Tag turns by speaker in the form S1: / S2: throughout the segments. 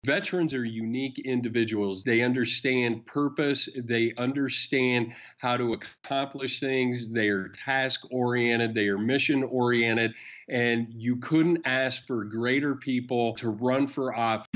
S1: Veterans are unique individuals. They understand purpose. They understand how to accomplish things. They are task-oriented. They are mission-oriented. And you couldn't ask for greater people to run for office.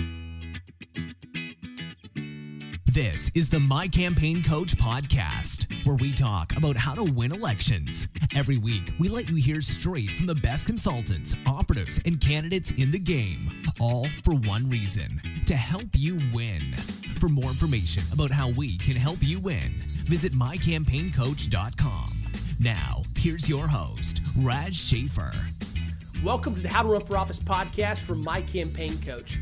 S2: This is the My Campaign Coach podcast, where we talk about how to win elections. Every week, we let you hear straight from the best consultants, operatives, and candidates in the game, all for one reason: to help you win. For more information about how we can help you win, visit mycampaigncoach.com. Now, here's your host, Raj Schaefer.
S3: Welcome to the How to Run for Office podcast from My Campaign Coach.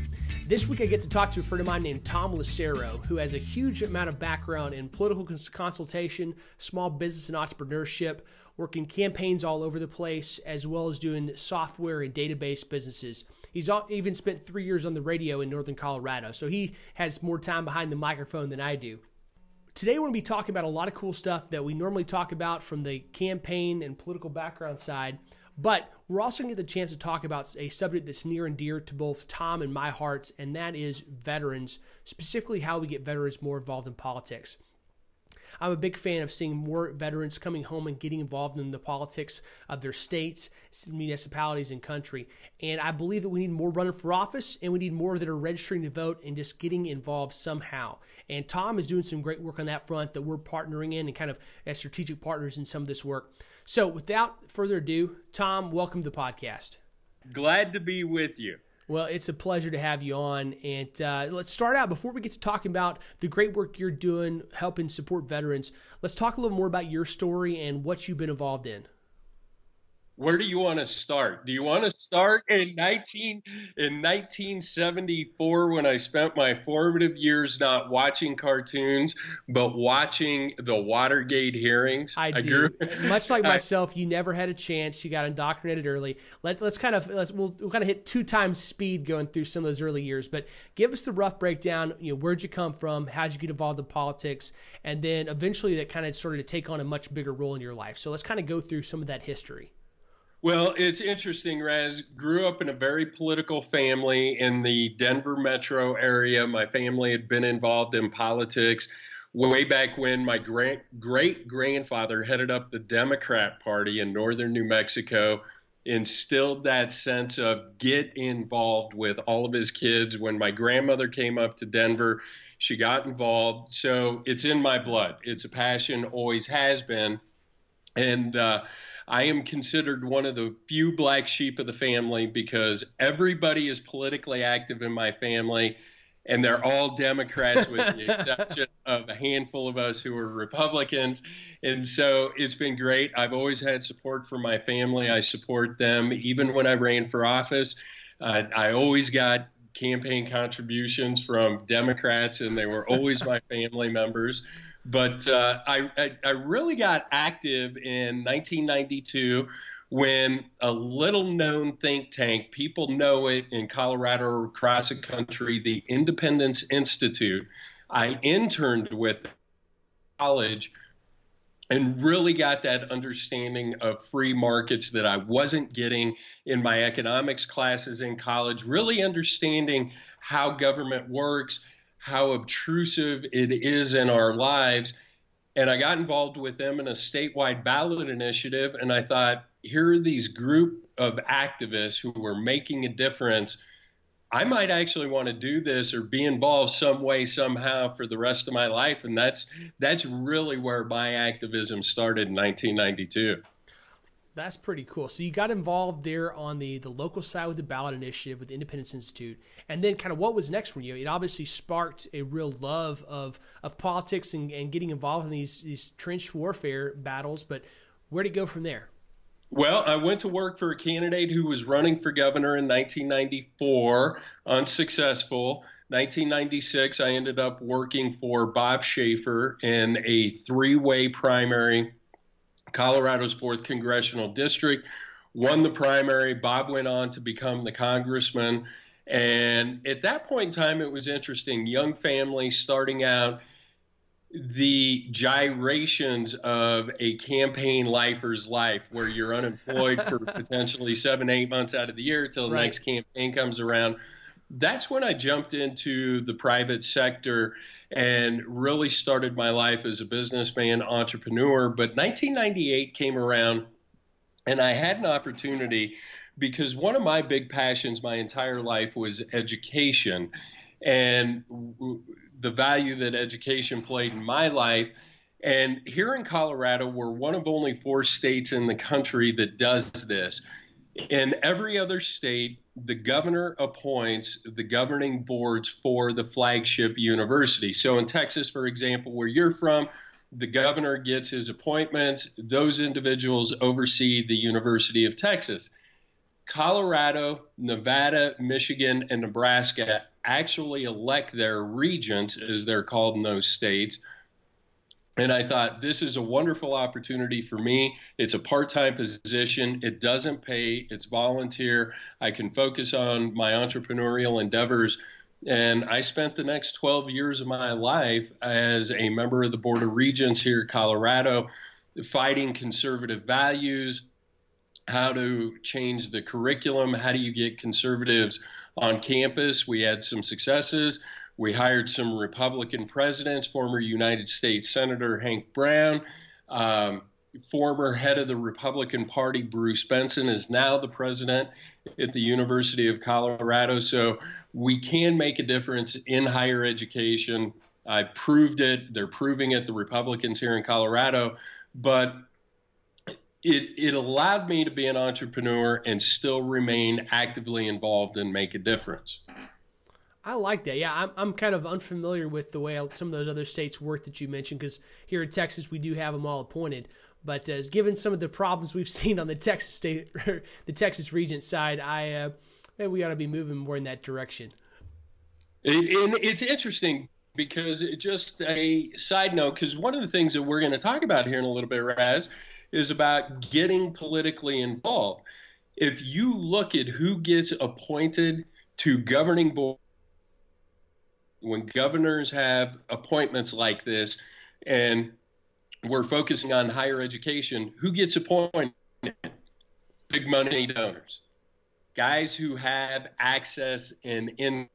S3: This week I get to talk to a friend of mine named Tom Lucero, who has a huge amount of background in political consultation, small business and entrepreneurship, working campaigns all over the place, as well as doing software and database businesses. He's even spent 3 years on the radio in Northern Colorado, so he has more time behind the microphone than I do. Today we're going to be talking about a lot of cool stuff that we normally talk about from the campaign and political background side, but we're also going to get the chance to talk about a subject that's near and dear to both Tom and my hearts, and that is veterans, specifically how we get veterans more involved in politics. I'm a big fan of seeing more veterans coming home and getting involved in the politics of their states, municipalities, and country. And I believe that we need more running for office, and we need more that are registering to vote and just getting involved somehow. And Tom is doing some great work on that front that we're partnering in and kind of as strategic partners in some of this work. So without further ado, Tom, welcome to the podcast.
S1: Glad to be with you.
S3: Well, it's a pleasure to have you on. And let's start out, before we get to talking about the great work you're doing, helping support veterans, let's talk a little more about your story and what you've been involved in.
S1: Where do you want to start? Do you want to start in 1974 when I spent my formative years not watching cartoons, but watching the Watergate hearings?
S3: I do. Much like myself, you never had a chance. You got indoctrinated early. We'll kind of hit 2 times speed going through some of those early years. But give us the rough breakdown. Where'd you come from? How'd you get involved in politics? And then eventually that kind of started to take on a much bigger role in your life. So let's kind of go through some of that history.
S1: Well, it's interesting, Raz. Grew up in a very political family in the Denver metro area. My family had been involved in politics way back when my great-grandfather headed up the Democrat Party in northern New Mexico, instilled that sense of get involved with all of his kids. When my grandmother came up to Denver, she got involved. So it's in my blood. It's a passion, always has been. And I am considered one of the few black sheep of the family because everybody is politically active in my family, and they're all Democrats with the exception of a handful of us who are Republicans. And so it's been great. I've always had support from my family. I support them. Even when I ran for office, I always got campaign contributions from Democrats, and they were always my family members. But I really got active in 1992 when a little-known think tank, people know it in Colorado or across the country, the Independence Institute. I interned with college and really got that understanding of free markets that I wasn't getting in my economics classes in college, really understanding how government works, how obtrusive it is in our lives. And I got involved with them in a statewide ballot initiative. And I thought, here are these group of activists who were making a difference. I might actually want to do this or be involved some way, somehow for the rest of my life. And that's really where my activism started in 1992.
S3: That's pretty cool. So you got involved there on the local side with the ballot initiative with the Independence Institute. And then kind of what was next for you? It obviously sparked a real love of politics and getting involved in these trench warfare battles. But where'd it go from there?
S1: Well, I went to work for a candidate who was running for governor in 1994, unsuccessful. 1996, I ended up working for Bob Schaefer in a 3-way primary, Colorado's 4th Congressional District, won the primary. Bob went on to become the congressman. And at that point in time, it was interesting. Young family starting out, the gyrations of a campaign lifer's life where you're unemployed for potentially 7-8 months out of the year till the next campaign comes around. that's when I jumped into the private sector and really started my life as a businessman, entrepreneur. But 1998 came around and I had an opportunity because one of my big passions my entire life was education and the value that education played in my life. And here in Colorado, we're one of only 4 states in the country that does this. In every other state, the governor appoints the governing boards for the flagship university. So in Texas, for example, where you're from, the governor gets his appointments. Those individuals oversee the University of Texas. Colorado, Nevada, Michigan, and Nebraska actually elect their regents, as they're called in those states. And I thought, this is a wonderful opportunity for me. It's a part-time position. It doesn't pay. It's volunteer. I can focus on my entrepreneurial endeavors. And I spent the next 12 years of my life as a member of the Board of Regents here in Colorado, fighting conservative values, how to change the curriculum, how do you get conservatives on campus. We had some successes. We hired some Republican presidents, former United States Senator Hank Brown, former head of the Republican Party, Bruce Benson, is now the president at the University of Colorado. So we can make a difference in higher education. I proved it. They're proving it, the Republicans here in Colorado. But it allowed me to be an entrepreneur and still remain actively involved and make a difference.
S3: I like that. Yeah, I'm kind of unfamiliar with the way some of those other states work that you mentioned, because here in Texas we do have them all appointed. But given some of the problems we've seen on the Texas state, the Texas Regent side, maybe we ought to be moving more in that direction.
S1: And it's interesting because just a side note, because one of the things that we're going to talk about here in a little bit, Raz, is about getting politically involved. If you look at who gets appointed to governing boards, when governors have appointments like this, and we're focusing on higher education, who gets appointed? Big money donors, guys who have access and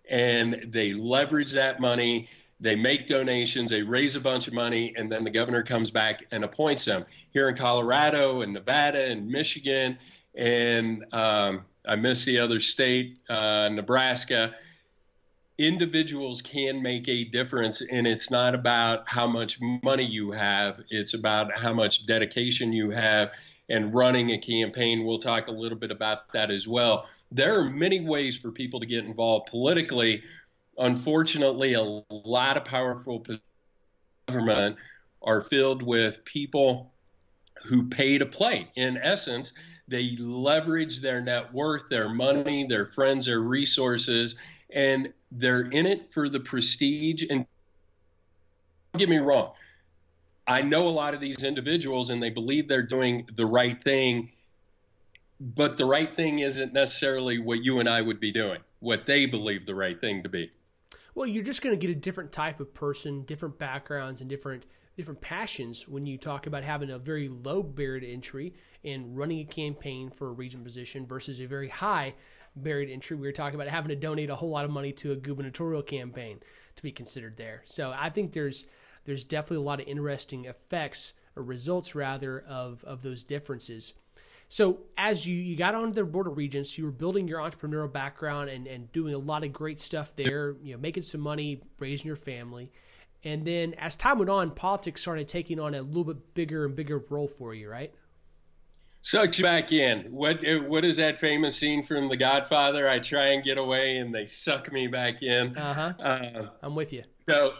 S1: they leverage that money. They make donations, they raise a bunch of money, and then the governor comes back and appoints them. Here in Colorado and Nevada and Michigan, and I missed the other state, Nebraska, individuals can make a difference, and it's not about how much money you have. It's about how much dedication you have and running a campaign. We'll talk a little bit about that as well. There are many ways for people to get involved politically. Unfortunately, a lot of powerful positions in government are filled with people who pay to play. In essence, they leverage their net worth, their money, their friends, their resources, and they're in it for the prestige. And don't get me wrong, I know a lot of these individuals and they believe they're doing the right thing, but the right thing isn't necessarily what you and I would be doing, what they believe the right thing to be.
S3: Well, you're just going to get a different type of person, different backgrounds, and different passions when you talk about having a very low barrier to entry and running a campaign for a regent position versus a very high barrier to entry. We were talking about having to donate a whole lot of money to a gubernatorial campaign to be considered there. So I think there's definitely a lot of interesting effects, or results rather, of those differences. So as you got onto the Board of Regents, you were building your entrepreneurial background and doing a lot of great stuff there, making some money, raising your family. And then as time went on, politics started taking on a little bit bigger and bigger role for you, right?
S1: Sucked you back in. What is that famous scene from The Godfather? I try and get away and they suck me back in.
S3: I'm with you.
S1: So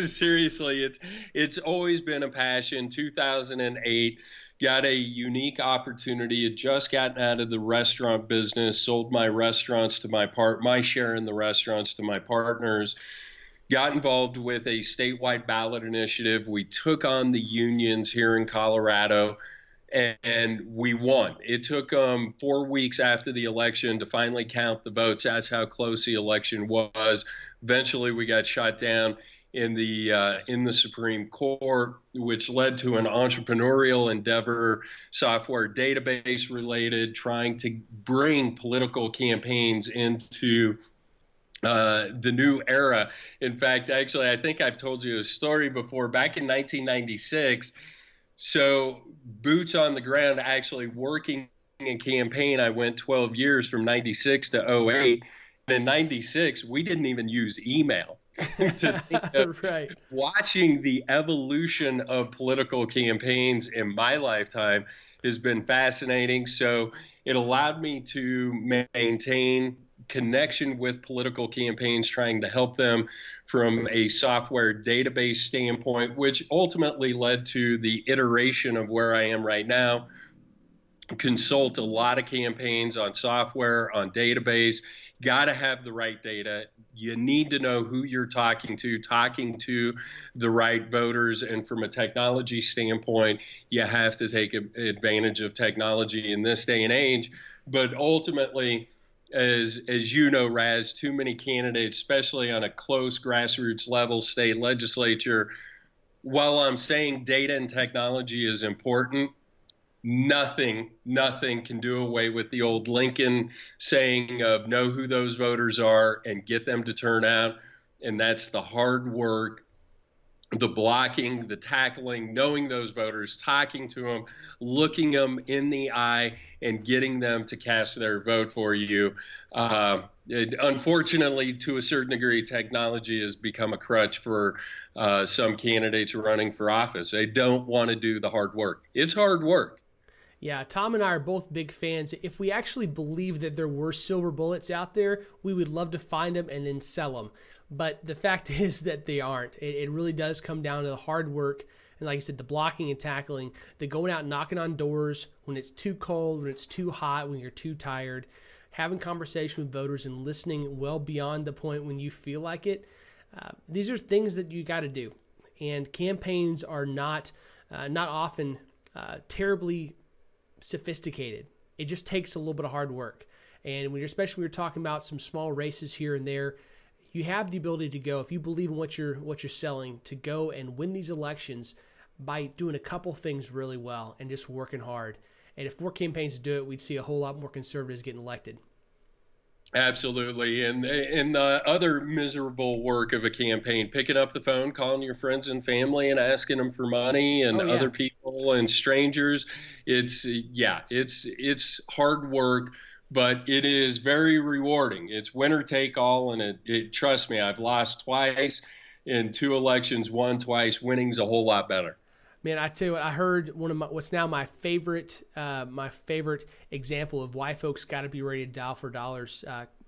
S1: seriously, it's always been a passion. 2008. Got a unique opportunity. Had just gotten out of the restaurant business, sold my restaurants to my share in the restaurants to my partners, got involved with a statewide ballot initiative. We took on the unions here in Colorado, and we won. It took 4 weeks after the election to finally count the votes. That's how close the election was. Eventually, we got shot down in the Supreme Court, which led to an entrepreneurial endeavor, software database related, trying to bring political campaigns into the new era. In fact, actually, I think I've told you a story before. Back in 1996, so boots on the ground, actually working in campaign, I went 12 years from 96 to 08. And in 96, we didn't even use email. To think of
S3: Right.
S1: Watching the evolution of political campaigns in my lifetime has been fascinating. So it allowed me to maintain connection with political campaigns, trying to help them from a software database standpoint, which ultimately led to the iteration of where I am right now. Consult a lot of campaigns on software, on database. Got to have the right data. You need to know who you're talking to the right voters. And from a technology standpoint, you have to take advantage of technology in this day and age. But ultimately, as you know, Raz, too many candidates, especially on a close grassroots level, state legislature, while I'm saying data and technology is important, nothing can do away with the old Lincoln saying of know who those voters are and get them to turn out. And that's the hard work, the blocking, the tackling, knowing those voters, talking to them, looking them in the eye, and getting them to cast their vote for you. Unfortunately, to a certain degree, technology has become a crutch for some candidates running for office. They don't want to do the hard work. It's hard work.
S3: Yeah, Tom and I are both big fans. If we actually believe that there were silver bullets out there, we would love to find them and then sell them. But the fact is that they aren't. It really does come down to the hard work. And like I said, the blocking and tackling, the going out and knocking on doors when it's too cold, when it's too hot, when you're too tired, having conversation with voters and listening well beyond the point when you feel like it. These are things that you got to do. And campaigns are not often terribly sophisticated. It just takes a little bit of hard work. And especially when you're talking about some small races here and there, you have the ability to go, if you believe in what you're selling, to go and win these elections by doing a couple things really well and just working hard. And if more campaigns do it, we'd see a whole lot more conservatives getting elected.
S1: Absolutely. And the other miserable work of a campaign, picking up the phone, calling your friends and family and asking them for money, and other people and strangers. It's hard work, but it is very rewarding. It's winner take all. And it trust me, I've lost twice in 2 elections, won twice. Winning's a whole lot better.
S3: Man, I tell you what, I heard one of what's now my favorite example of why folks got to be ready to dial for dollars.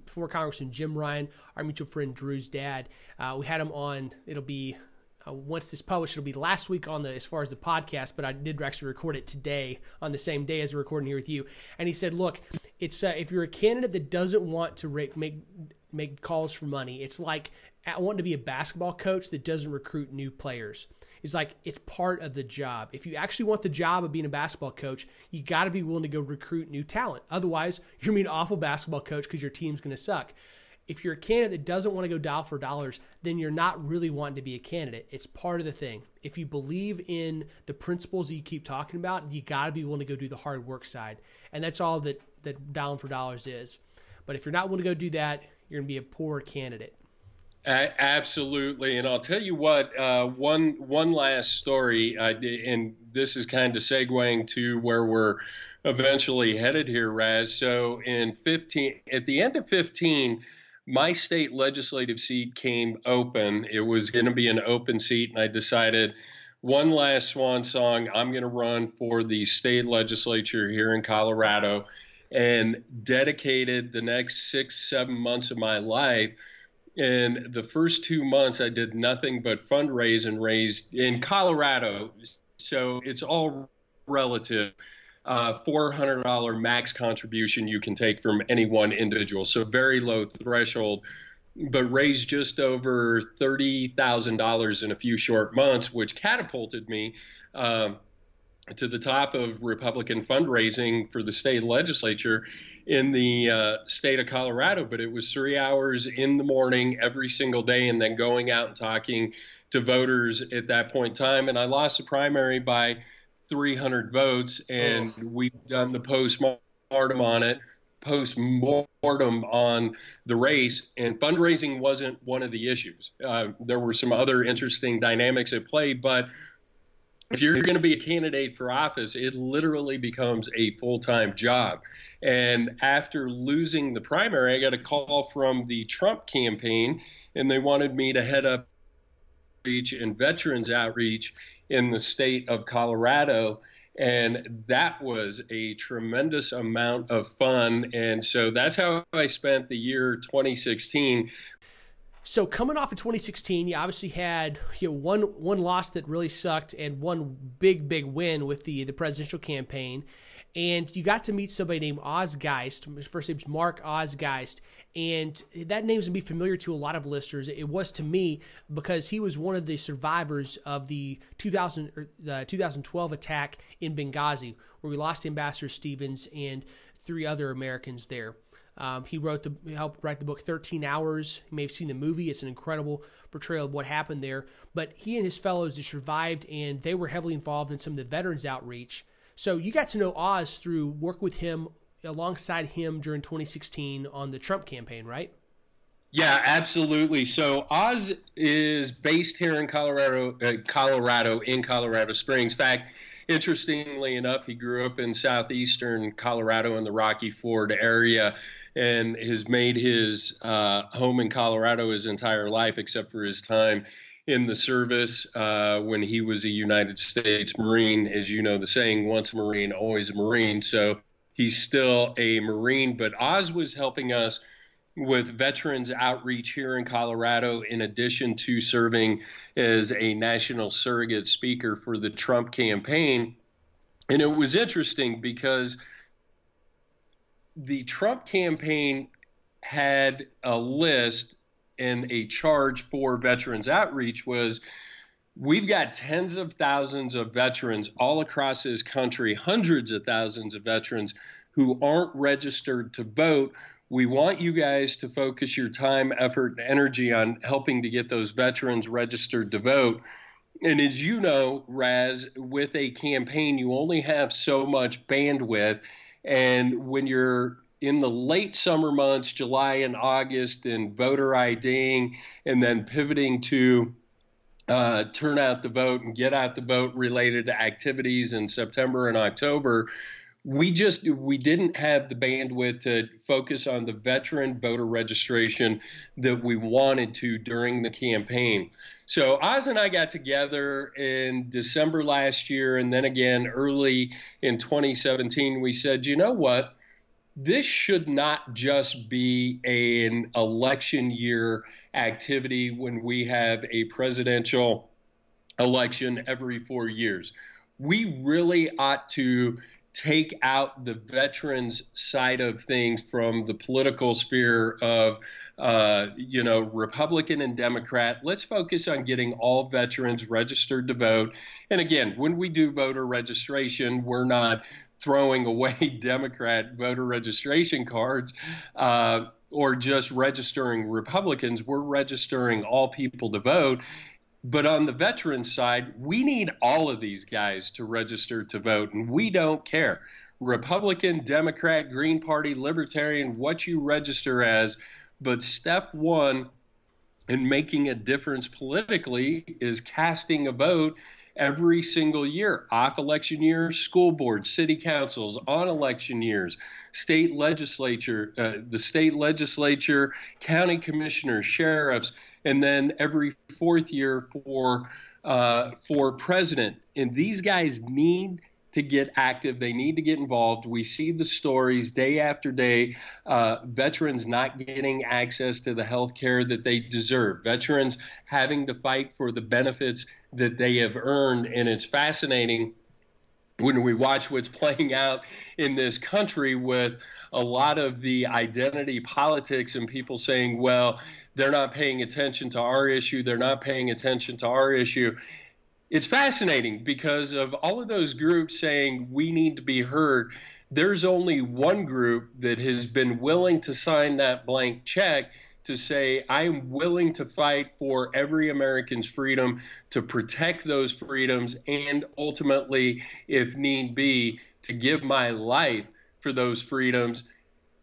S3: Former Congressman Jim Ryan, our mutual friend Drew's dad, we had him on. It'll be once this published, it'll be last week on as far as the podcast, but I did actually record it today on the same day as we're recording here with you. And he said, look, it's if you're a candidate that doesn't want to make calls for money, it's like wanting to be a basketball coach that doesn't recruit new players. It's like it's part of the job. If you actually want the job of being a basketball coach, you got to be willing to go recruit new talent. Otherwise, you're going to be an awful basketball coach because your team's going to suck. If you're a candidate that doesn't want to go dial for dollars, then you're not really wanting to be a candidate. It's part of the thing. If you believe in the principles that you keep talking about, you got to be willing to go do the hard work side. And that's all that dialing for dollars is. But if you're not willing to go do that, you're going to be a poor candidate.
S1: Absolutely. And I'll tell you what, one last story, and this is kind of segueing to where we're eventually headed here, Raz. So at the end of 15, my state legislative seat came open. It was going to be an open seat, and I decided one last swan song, I'm going to run for the state legislature here in Colorado, and dedicated the next 6-7 months of my life. And the first 2 months, I did nothing but fundraise and raise in Colorado. So it's all relative. $400 max contribution you can take from any one individual. So very low threshold, but raised just over $30,000 in a few short months, which catapulted me to the top of Republican fundraising for the state legislature in the state of Colorado. But it was 3 hours in the morning every single day, and then going out and talking to voters at that point in time. And I lost the primary by 300 votes, and we've done the post-mortem on the race, and fundraising wasn't one of the issues. There were some other interesting dynamics at play, but if you're going to be a candidate for office, it literally becomes a full-time job. And after losing the primary, I got a call from the Trump campaign, and they wanted me to head up outreach and veterans outreach in the state of Colorado. And that was a tremendous amount of fun. And so that's how I spent the year 2016.
S3: So coming off of 2016, you obviously had one loss that really sucked and one big win with the presidential campaign. And you got to meet somebody named Oz Geist. His first name's Mark Oz Geist. And that name's going to be familiar to a lot of listeners. It was to me because he was one of the survivors of the 2012 attack in Benghazi, where we lost Ambassador Stevens and 3 other Americans there. He helped write the book 13 Hours. You may have seen the movie. It's an incredible portrayal of what happened there. But he and his fellows have survived, and they were heavily involved in some of the veterans outreach. So you got to know Oz through work with him, alongside him during 2016 on the Trump campaign, right?
S1: Yeah, absolutely. So Oz is based here in Colorado, in Colorado Springs. In fact, interestingly enough, he grew up in southeastern Colorado in the Rocky Ford area, and has made his home in Colorado his entire life, except for his time in the service when he was a United States Marine. As you know, the saying, once a Marine, always a Marine. So he's still a Marine. But Oz was helping us with veterans outreach here in Colorado, in addition to serving as a national surrogate speaker for the Trump campaign. And it was interesting because the Trump campaign had a list, and a charge for veterans outreach was, we've got tens of thousands of veterans all across this country, hundreds of thousands of veterans who aren't registered to vote. We want you guys to focus your time, effort, and energy on helping to get those veterans registered to vote. And as you know, Raz, with a campaign, you only have so much bandwidth. And when you're in the late summer months, July and August, and voter IDing, and then pivoting to turn out the vote and get out the vote related activities in September and October, we didn't have the bandwidth to focus on the veteran voter registration that we wanted to during the campaign. So Oz and I got together in December last year, and then again early in 2017. We said, you know what? This should not just be an election year activity when we have a presidential election every 4 years. We really ought to take out the veterans side of things from the political sphere of, Republican and Democrat. Let's focus on getting all veterans registered to vote. And again, when we do voter registration, we're not throwing away Democrat voter registration cards or just registering Republicans. We're registering all people to vote. But on the veteran side, we need all of these guys to register to vote, and we don't care. Republican, Democrat, Green Party, Libertarian, what you register as. But step one in making a difference politically is casting a vote every single year, off election years, school boards, city councils, on election years, state legislature, the state legislature, county commissioners, sheriffs, and then every 4th year for president. And these guys need to get active. They need to get involved. We see the stories day after day, veterans not getting access to the health care that they deserve, veterans having to fight for the benefits that they have earned. And it's fascinating when we watch what's playing out in this country with a lot of the identity politics and people saying, well, they're not paying attention to our issue. They're not paying attention to our issue. It's fascinating because of all of those groups saying we need to be heard. There's only one group that has been willing to sign that blank check to say, I am willing to fight for every American's freedom, to protect those freedoms, and ultimately, if need be, to give my life for those freedoms.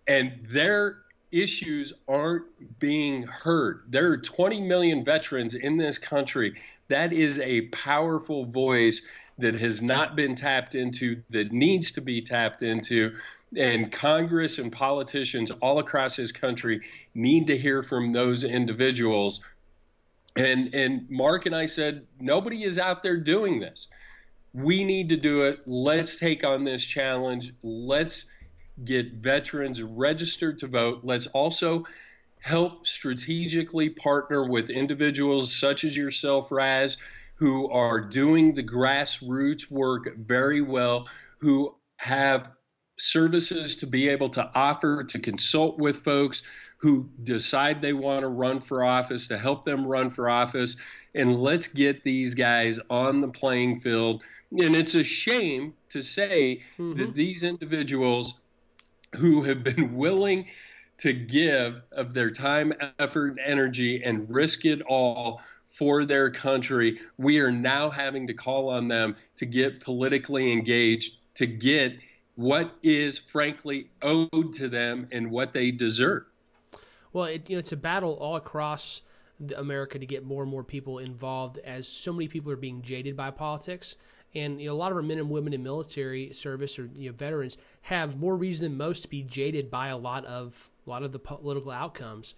S1: And their issues aren't being heard. There are 20 million veterans in this country. That is a powerful voice that has not been tapped into, that needs to be tapped into. And Congress and politicians all across this country need to hear from those individuals. And Mark and I said, nobody is out there doing this. We need to do it. Let's take on this challenge. Let's get veterans registered to vote. Let's also help strategically partner with individuals such as yourself, Raz, who are doing the grassroots work very well, who have services to be able to offer, to consult with folks who decide they want to run for office, to help them run for office. And let's get these guys on the playing field. And it's a shame to say that these individuals who have been willing to give of their time, effort, and energy and risk it all for their country, we are now having to call on them to get politically engaged, to get what is frankly owed to them and what they deserve.
S3: Well, it's a battle all across America to get more and more people involved, as so many people are being jaded by politics. And a lot of our men and women in military service, or veterans, have more reason than most to be jaded by a lot of the political outcomes.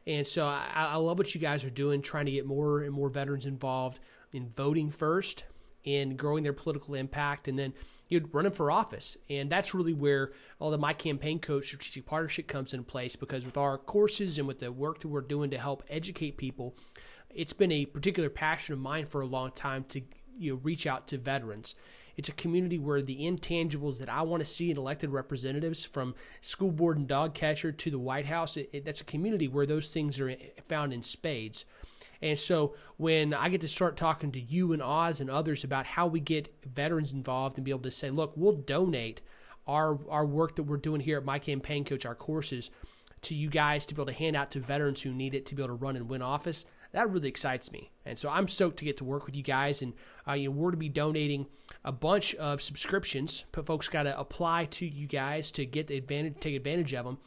S3: And so I love what you guys are doing, trying to get more and more veterans involved in voting first and growing their political impact, and then running for office. And that's really where all the My Campaign Coach strategic partnership comes into place, because with our courses and with the work that we're doing to help educate people, it's been a particular passion of mine for a long time to reach out to veterans. It's a community where the intangibles that I want to see in elected representatives, from school board and dog catcher to the White House, that's a community where those things are found in spades. And so when I get to start talking to you and Oz and others about how we get veterans involved and be able to say, look, we'll donate our work that we're doing here at My Campaign Coach, our courses, to you guys to be able to hand out to veterans who need it to be able to run and win office, that really excites me. And so I'm stoked to get to work with you guys. And we're going to be donating a bunch of subscriptions, but folks got to apply to you guys to get the advantage, take advantage of them.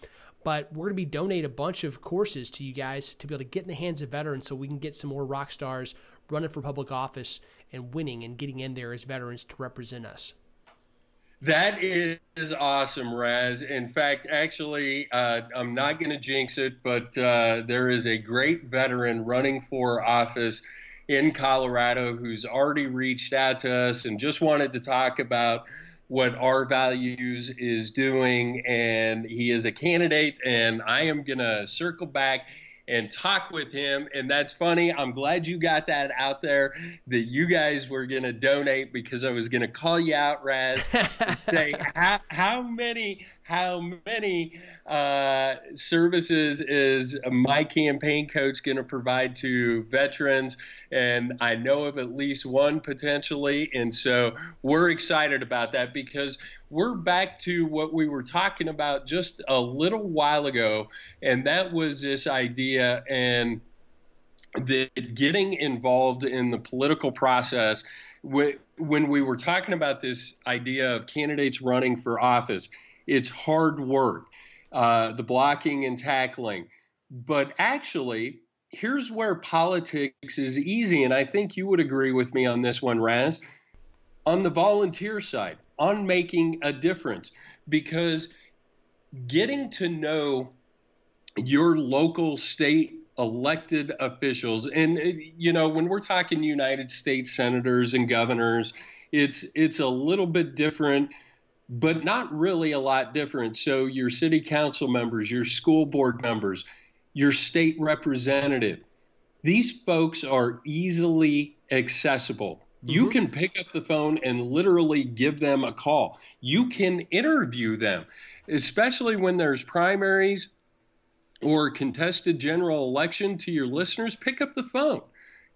S3: But we're going to be donating a bunch of courses to you guys to be able to get in the hands of veterans, so we can get some more rock stars running for public office and winning and getting in there as veterans to represent us.
S1: That is awesome, Raz. In fact, actually, I'm not going to jinx it, but there is a great veteran running for office in Colorado who's already reached out to us and just wanted to talk about what Our Values is doing. And he is a candidate, and I am going to circle back and talk with him. And that's funny. I'm glad you got that out there, that you guys were going to donate, because I was going to call you out, Raz, and say how many services is My Campaign Coach going to provide to veterans? And I know of at least one potentially. And so we're excited about that, because we're back to what we were talking about just a little while ago. And that was this idea and that getting involved in the political process. When we were talking about this idea of candidates running for office, it's hard work, the blocking and tackling. But actually, here's where politics is easy, and I think you would agree with me on this one, Raz, on the volunteer side, on making a difference, because getting to know your local, state elected officials, and when we're talking United States senators and governors, it's a little bit different, but not really a lot different. So your city council members, your school board members, your state representative, these folks are easily accessible. You can pick up the phone and literally give them a call. You can interview them, especially when there's primaries or contested general election. To your listeners, pick up the phone.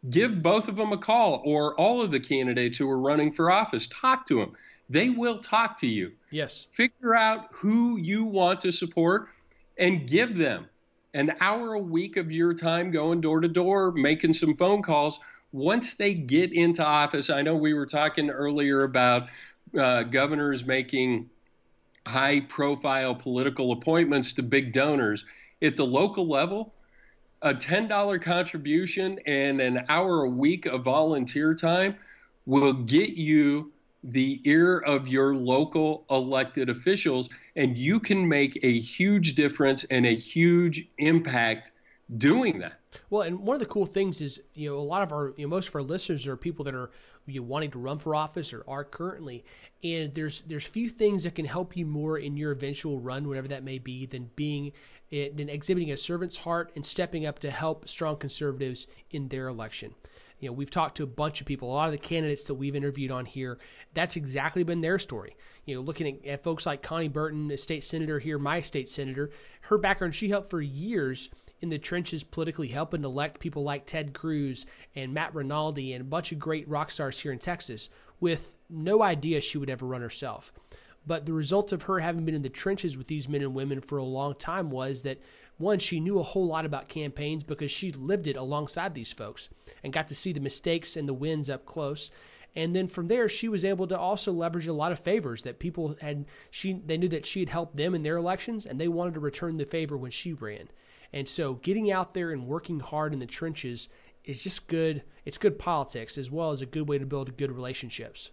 S1: Give both of them a call, or all of the candidates who are running for office. Talk to them. They will talk to you.
S3: Yes.
S1: Figure out who you want to support and give them an hour a week of your time going door to door, making some phone calls. Once they get into office, I know we were talking earlier about governors making high-profile political appointments to big donors. At the local level, a $10 contribution and an hour a week of volunteer time will get you the ear of your local elected officials, and you can make a huge difference and a huge impact doing that.
S3: Well, and one of the cool things is, a lot of our, most of our listeners are people that are wanting to run for office or are currently, and there's few things that can help you more in your eventual run, whatever that may be, than exhibiting a servant's heart and stepping up to help strong conservatives in their election. We've talked to a bunch of people, a lot of the candidates that we've interviewed on here, that's exactly been their story. Looking at folks like Connie Burton, a state senator here, my state senator, her background, she helped for years in the trenches politically, helping elect people like Ted Cruz and Matt Rinaldi and a bunch of great rock stars here in Texas with no idea she would ever run herself. But the result of her having been in the trenches with these men and women for a long time was that, one, she knew a whole lot about campaigns because she lived it alongside these folks and got to see the mistakes and the wins up close. And then from there, she was able to also leverage a lot of favors that people had. They knew that she had helped them in their elections, and they wanted to return the favor when she ran. And so getting out there and working hard in the trenches is just good. It's good politics as well as a good way to build good relationships.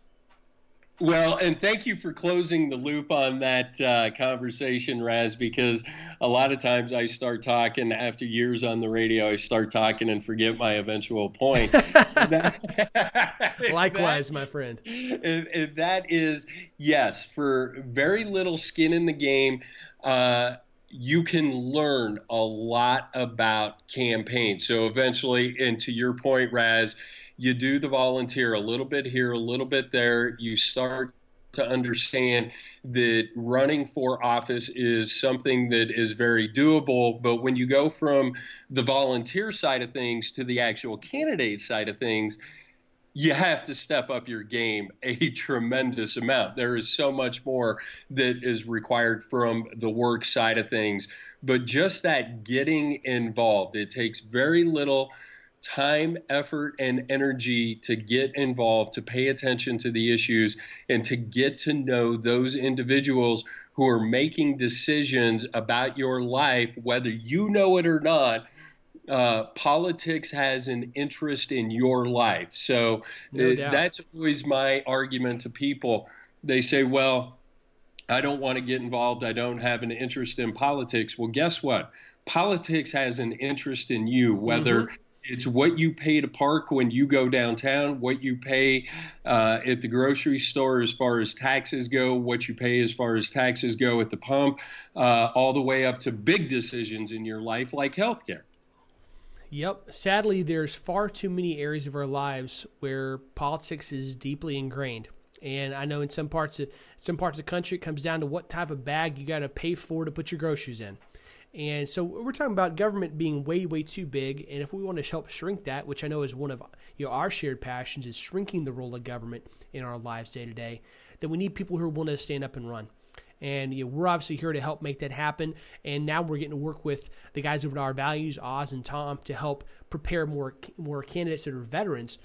S1: Well, and thank you for closing the loop on that conversation, Raz, because a lot of times I start talking after years on the radio, I start talking and forget my eventual point.
S3: Likewise, my friend.
S1: And that is, yes, for very little skin in the game, you can learn a lot about campaigns. So eventually, and to your point, Raz, you do the volunteer a little bit here, a little bit there. You start to understand that running for office is something that is very doable. But when you go from the volunteer side of things to the actual candidate side of things, you have to step up your game a tremendous amount. There is so much more that is required from the work side of things. But just that getting involved, it takes very little time, effort, and energy to get involved, to pay attention to the issues, and to get to know those individuals who are making decisions about your life, whether you know it or not. Politics has an interest in your life. So that's always my argument to people. They say, well, I don't want to get involved. I don't have an interest in politics. Well, guess what? Politics has an interest in you, whether it's what you pay to park when you go downtown, what you pay at the grocery store as far as taxes go, what you pay as far as taxes go at the pump, all the way up to big decisions in your life like healthcare.
S3: Yep. Sadly, there's far too many areas of our lives where politics is deeply ingrained. And I know in some parts of the country, it comes down to what type of bag you got to pay for to put your groceries in. And so we're talking about government being way, way too big. And if we want to help shrink that, which I know is one of our shared passions, is shrinking the role of government in our lives day to day, then we need people who are willing to stand up and run. And we're obviously here to help make that happen. And now we're getting to work with the guys over at Our Values, Oz and Tom, to help prepare more candidates that are veterans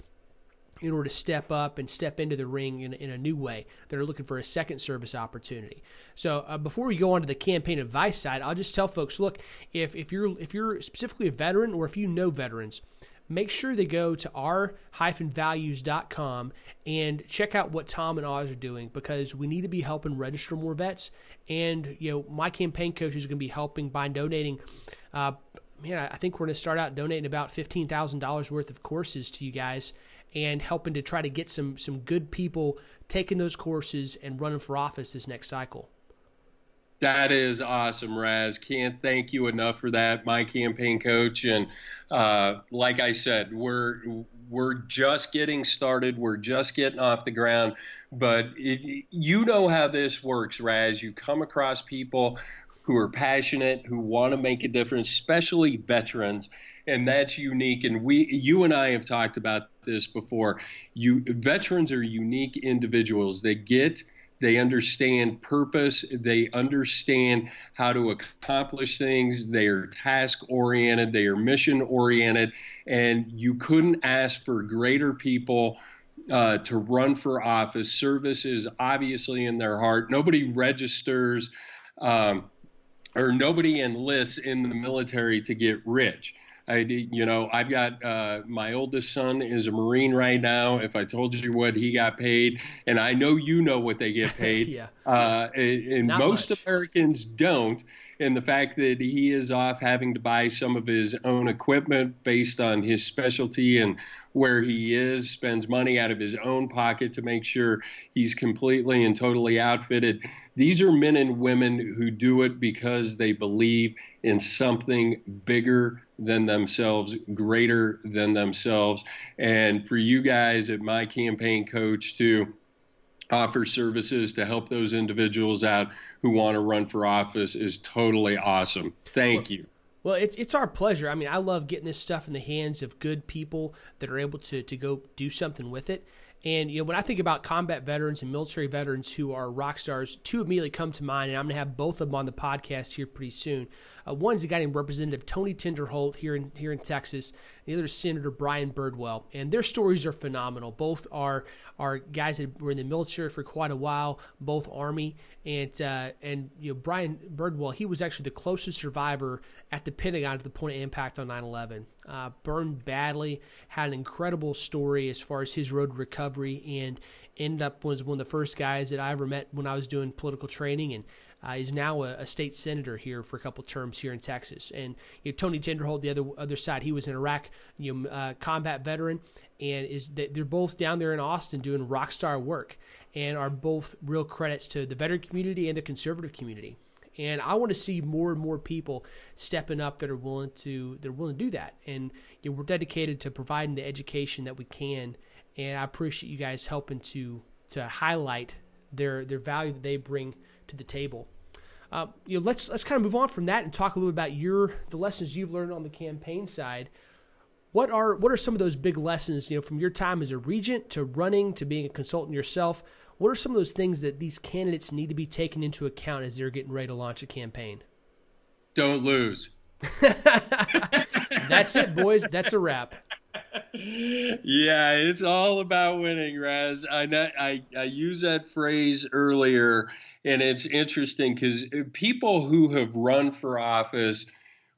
S3: in order to step up and step into the ring in a new way. That are looking for a second service opportunity. So before we go on to the campaign advice side, I'll just tell folks, look, if you're specifically a veteran or if you know veterans, make sure they go to our-values.com and check out what Tom and Oz are doing, because we need to be helping register more vets. And my campaign coach is going to be helping by donating. I think we're going to start out donating about $15,000 worth of courses to you guys, and helping to try to get some good people taking those courses and running for office this next cycle.
S1: That is awesome, Raz. Can't thank you enough for that, my campaign coach. And like I said, we're just getting started. We're just getting off the ground. But you know how this works, Raz. You come across people who are passionate, who want to make a difference, especially veterans, and that's unique. And you and I have talked about this before. Veterans are unique individuals. They get They understand purpose. They understand how to accomplish things. They are task-oriented. They are mission-oriented. And you couldn't ask for greater people to run for office. Service is obviously in their heart. Nobody registers or nobody enlists in the military to get rich. I've got my oldest son is a Marine right now. If I told you what he got paid, and I know you know what they get paid,
S3: Yeah.
S1: And
S3: Not
S1: most
S3: much.
S1: Americans don't. And the fact that he is off having to buy some of his own equipment based on his specialty and where he is, spends money out of his own pocket to make sure he's completely and totally outfitted. These are men and women who do it because they believe in something bigger than themselves, greater than themselves. And for you guys at My Campaign Coach to offer services to help those individuals out who want to run for office is totally awesome. Thank you.
S3: Well, it's our pleasure. I mean, I love getting this stuff in the hands of good people that are able to go do something with it. And, when I think about combat veterans and military veterans who are rock stars, two immediately come to mind, and I'm going to have both of them on the podcast here pretty soon. One's a guy named Representative Tony Tinderholt here in Texas. The other is Senator Brian Birdwell, and their stories are phenomenal. Both are guys that were in the military for quite a while, both Army, and Brian Birdwell, he was actually the closest survivor at the Pentagon to the point of impact on 9/11. Burned badly, had an incredible story as far as his road to recovery, and ended up was one of the first guys that I ever met when I was doing political training, and is now a state senator here for a couple terms here in Texas. And Tony Tinderholt, the other side, he was an Iraq combat veteran, and they're both down there in Austin doing rock star work, and are both real credits to the veteran community and the conservative community. And I want to see more and more people stepping up that are willing to do that. And we're dedicated to providing the education that we can. And I appreciate you guys helping to highlight their value that they bring to the table. Let's kind of move on from that and talk a little bit about the lessons you've learned on the campaign side. What are some of those big lessons, from your time as a regent to running to being a consultant yourself? What are some of those things that these candidates need to be taken into account as they're getting ready to launch a campaign?
S1: Don't lose.
S3: That's it, boys. That's a wrap.
S1: Yeah, it's all about winning, Raz. I used that phrase earlier, and it's interesting because people who have run for office,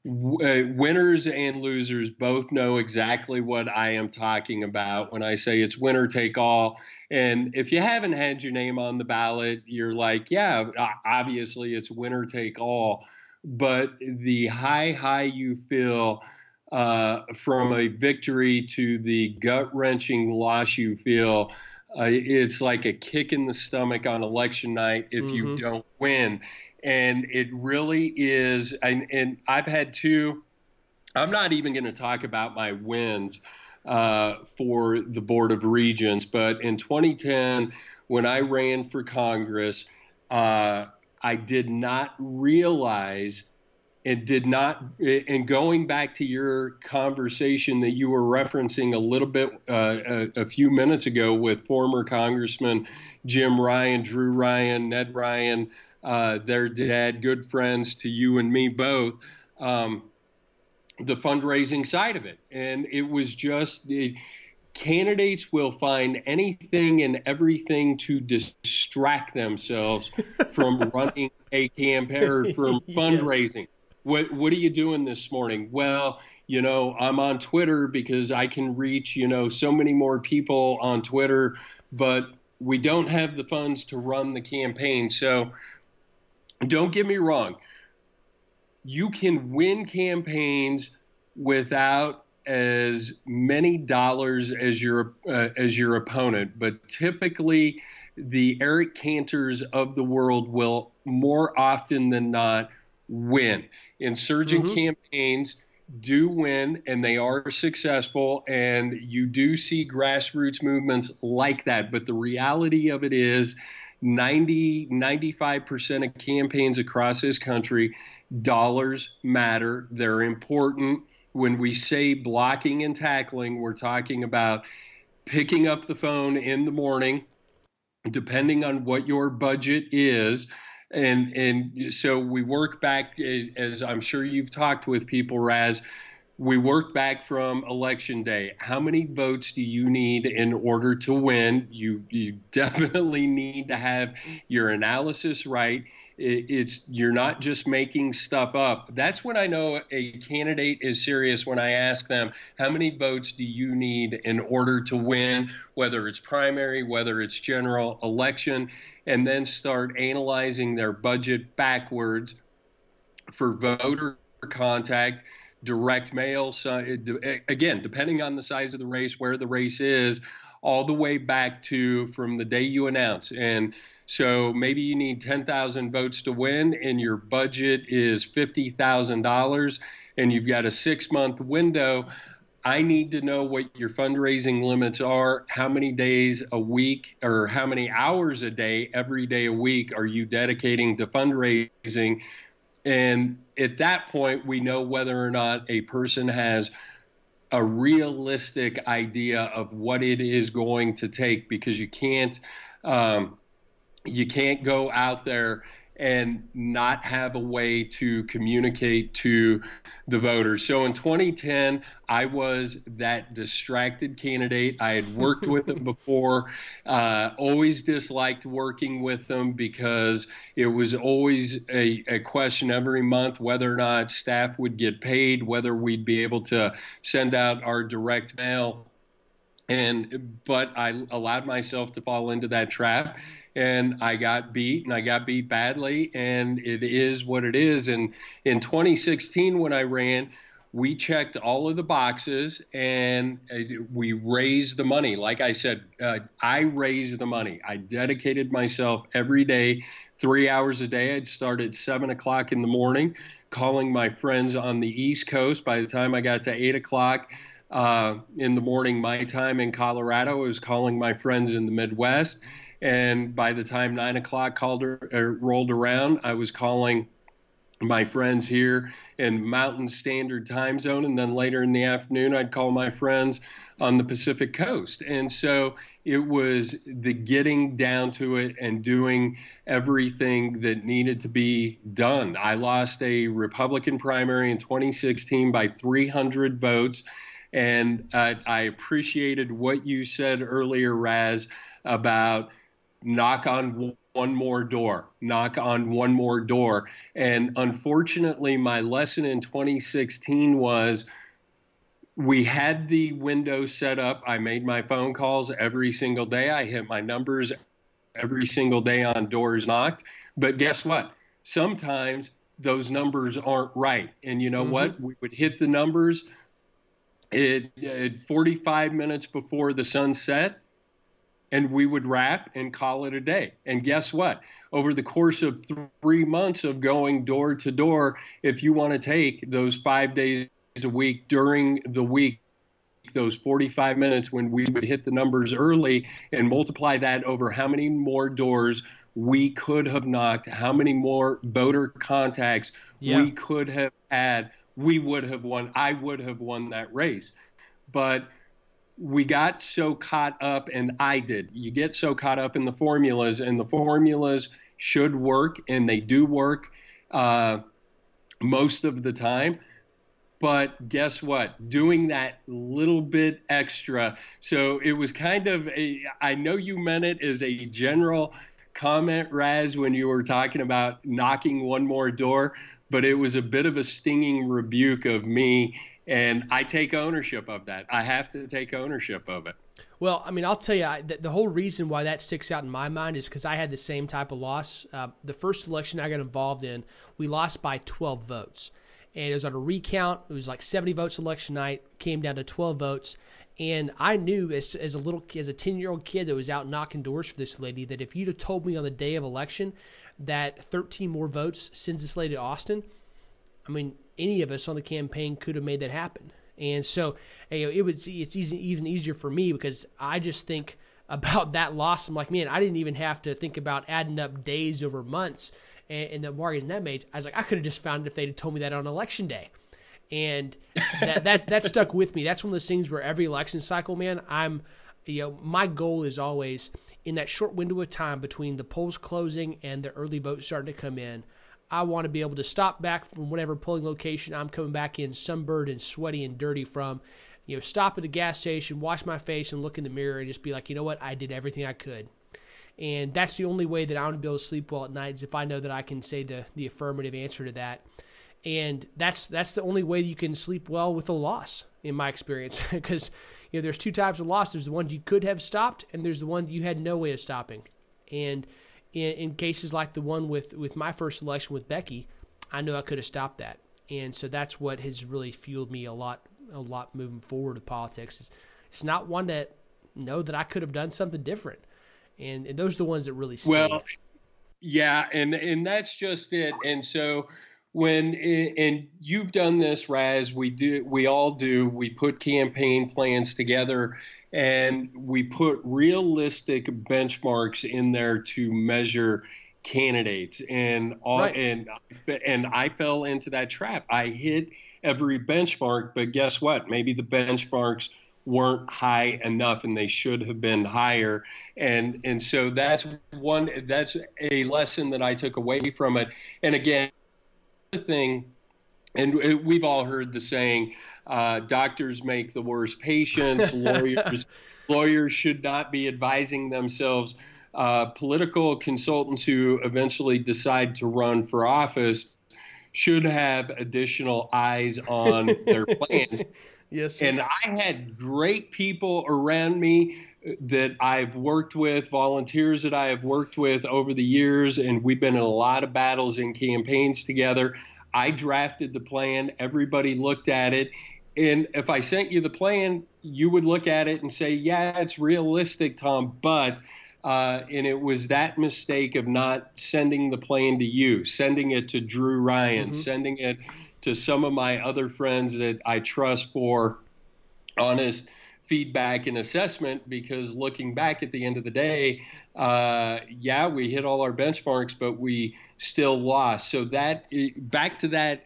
S1: winners and losers, both know exactly what I am talking about when I say it's winner take all. And if you haven't had your name on the ballot, you're like, yeah, obviously it's winner take all. But the high you feel from a victory to the gut-wrenching loss you feel, it's like a kick in the stomach on election night if you don't win. And it really is. And I've had two. I'm not even going to talk about my wins for the Board of Regents. But in 2010, when I ran for Congress, I did not realize and going back to your conversation that you were referencing a little bit a few minutes ago with former Congressman Jim Ryan, Drew Ryan, Ned Ryan, their dad, good friends to you and me both, the fundraising side of it. And it was just candidates will find anything and everything to distract themselves from running a campaign or from fundraising. What are you doing this morning? Well, I'm on Twitter because I can reach, so many more people on Twitter, but we don't have the funds to run the campaign. So don't get me wrong. You can win campaigns without as many dollars as your opponent, but typically the Eric Cantors of the world will more often than not win. Insurgent campaigns do win, and they are successful, and you do see grassroots movements like that. But the reality of it is 95% of campaigns across this country, dollars matter. They're important. When we say blocking and tackling, we're talking about picking up the phone in the morning, depending on what your budget is. And so we work back, as I'm sure you've talked with people, Raz, we work back from election day. How many votes do you need in order to win? You definitely need to have your analysis right. You're not just making stuff up. That's when I know a candidate is serious, when I ask them, how many votes do you need in order to win, whether it's primary, whether it's general election, and then start analyzing their budget backwards for voter contact, direct mail, so again, depending on the size of the race, where the race is, all the way back to from the day you announce. And so maybe you need 10,000 votes to win and your budget is $50,000 and you've got a 6-month window. I need to know what your fundraising limits are. How many days a week or how many hours a day, every day a week are you dedicating to fundraising? And at that point, we know whether or not a person has a realistic idea of what it is going to take, because you can't go out there and not have a way to communicate to the voters. So in 2010, I was that distracted candidate. I had worked with them before, always disliked working with them because it was always a question every month whether or not staff would get paid, whether we'd be able to send out our direct mail. But I allowed myself to fall into that trap. And I got beat, and I got beat badly, and it is what it is. And in 2016, when I ran, we checked all of the boxes, and we raised the money. Like I said, I raised the money. I dedicated myself every day, 3 hours a day. I'd start at 7 o'clock in the morning, calling my friends on the East Coast. By the time I got to 8 o'clock in the morning, my time in Colorado, I was calling my friends in the Midwest. And by the time 9 o'clock rolled around, I was calling my friends here in Mountain Standard Time Zone. And then later in the afternoon, I'd call my friends on the Pacific Coast. And so it was the getting down to it and doing everything that needed to be done. I lost a Republican primary in 2016 by 300 votes. And I appreciated what you said earlier, Raz, about knock on one more door. And unfortunately, my lesson in 2016 was we had the window set up. I made my phone calls every single day. I hit my numbers every single day on doors knocked. But guess what? Sometimes those numbers aren't right. And you know what? We would hit the numbers at 45 minutes before the sun set, and we would wrap and call it a day. And guess what? Over the course of 3 months of going door to door, if you want to take those 5 days a week during the week, those 45 minutes when we would hit the numbers early and multiply that over how many more doors we could have knocked, how many more voter contacts we could have had, we would have won. I would have won that race. But we got so caught up, and I did. You get so caught up in the formulas, and the formulas should work, and they do work most of the time. But guess what? Doing that little bit extra. So it was kind of I know you meant it as a general comment, Raz, when you were talking about knocking one more door, but it was a bit of a stinging rebuke of me. And I take ownership of that. I have to take ownership of it.
S3: Well, I mean, I'll tell you, the whole reason why that sticks out in my mind is because I had the same type of loss. The first election I got involved in, we lost by 12 votes. And it was on a recount. It was like 70 votes election night, came down to 12 votes. And I knew as a 10-year-old kid that was out knocking doors for this lady, that if you'd have told me on the day of election that 13 more votes sends this lady to Austin, I mean, any of us on the campaign could have made that happen. And so it's even easier for me because I just think about that loss. I'm like, man, I didn't even have to think about adding up days over months and the bargains that made. I was like, I could have just found it if they'd have told me that on election day. And that stuck with me. That's one of those things where every election cycle, man, my goal is always in that short window of time between the polls closing and the early votes starting to come in, I want to be able to stop back from whatever polling location I'm coming back in, sunburned and sweaty and dirty from, stop at a gas station, wash my face, and look in the mirror and just be like, you know what, I did everything I could. And that's the only way that I'm going to be able to sleep well at night, is if I know that I can say the affirmative answer to that. And that's the only way you can sleep well with a loss, in my experience, because there's two types of loss. There's the one you could have stopped, and there's the one you had no way of stopping. And in cases like the one with my first election with Becky, I know I could have stopped that. And so that's what has really fueled me a lot moving forward to politics. It's not one that know that I could have done something different. And those are the ones that really stayed.
S1: Well, yeah, and that's just it. And so and you've done this, Raz, we all do. We put campaign plans together, and we put realistic benchmarks in there to measure candidates. And I fell into that trap. I hit every benchmark, but guess what? Maybe the benchmarks weren't high enough, and they should have been higher. And so that's a lesson that I took away from it. And again, the thing, and we've all heard the saying, doctors make the worst patients, lawyers should not be advising themselves. Political consultants who eventually decide to run for office should have additional eyes on their plans.
S3: Yes, sir.
S1: And I had great people around me that I've worked with, volunteers that I have worked with over the years, and we've been in a lot of battles and campaigns together. I drafted the plan. Everybody looked at it. And if I sent you the plan, you would look at it and say, yeah, it's realistic, Tom, but and it was that mistake of not sending the plan to you, sending it to Drew Ryan, sending it to some of my other friends that I trust for honest feedback and assessment, because looking back at the end of the day, yeah, we hit all our benchmarks, but we still lost. So back to that,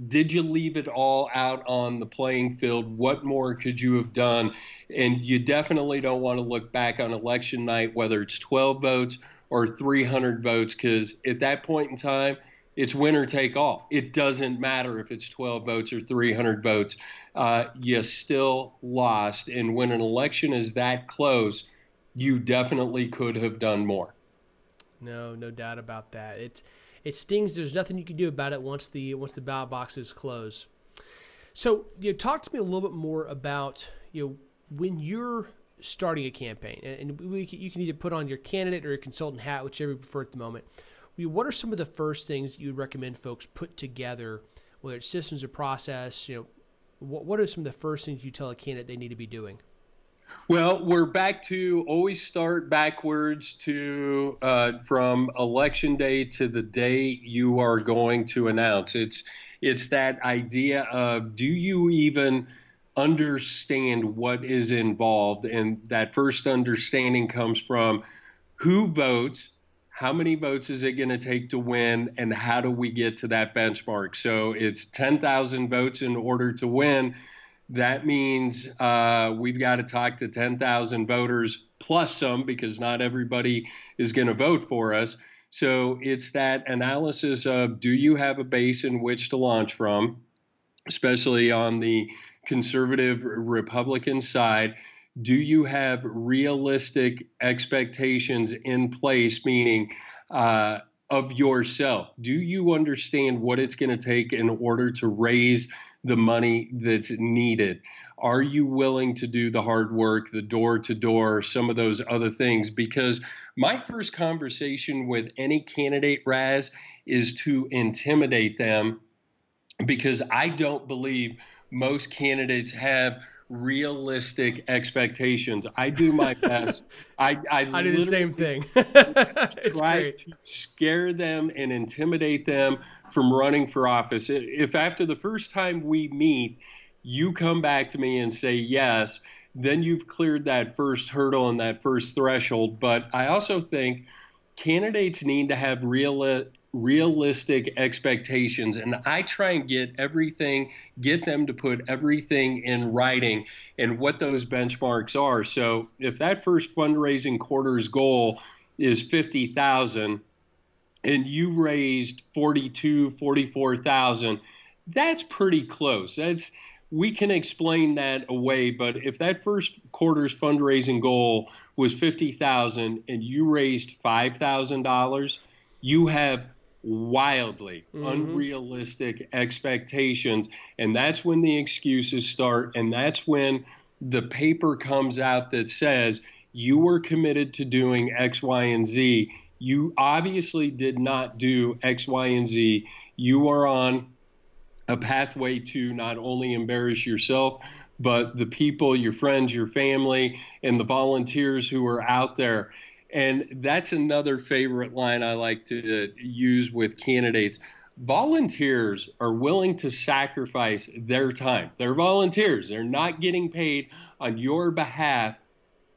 S1: did you leave it all out on the playing field? What more could you have done? And you definitely don't want to look back on election night, whether it's 12 votes or 300 votes, because at that point in time, it's winner take all. It doesn't matter if it's 12 votes or 300 votes. You still lost. And when an election is that close, you definitely could have done more.
S3: No doubt about that. It stings. There's nothing you can do about it once the ballot boxes close. So, talk to me a little bit more about when you're starting a campaign, and you can either put on your candidate or your consultant hat, whichever you prefer at the moment. What are some of the first things you would recommend folks put together, whether it's systems or process? What are some of the first things you tell a candidate they need to be doing?
S1: Well, we're back to always start backwards to from election day to the day you are going to announce. It's that idea of, do you even understand what is involved? And that first understanding comes from who votes, how many votes is it going to take to win, and how do we get to that benchmark? So it's 10,000 votes in order to win. That means we've got to talk to 10,000 voters plus some, because not everybody is going to vote for us. So it's that analysis of, do you have a base in which to launch from, especially on the conservative Republican side? Do you have realistic expectations in place, meaning of yourself? Do you understand what it's going to take in order to raise the money that's needed? Are you willing to do the hard work, the door-to-door, some of those other things? Because my first conversation with any candidate, Raz, is to intimidate them, because I don't believe most candidates have realistic expectations. I do my best. I
S3: do the same thing.
S1: Try to scare them and intimidate them from running for office. If after the first time we meet, you come back to me and say yes, then you've cleared that first hurdle and that first threshold. But I also think candidates need to have realistic expectations. And I try and get them to put everything in writing and what those benchmarks are. So if that first fundraising quarter's goal is 50,000 and you raised 44,000, that's pretty close. We can explain that away, but if that first quarter's fundraising goal was 50,000 and you raised $5,000, you have wildly unrealistic expectations, and that's when the excuses start, and that's when the paper comes out that says you were committed to doing X, Y, and Z. You obviously did not do X, Y, and Z. You are on a pathway to not only embarrass yourself, but the people, your friends, your family, and the volunteers who are out there. And that's another favorite line I like to use with candidates. Volunteers are willing to sacrifice their time. They're volunteers. They're not getting paid on your behalf,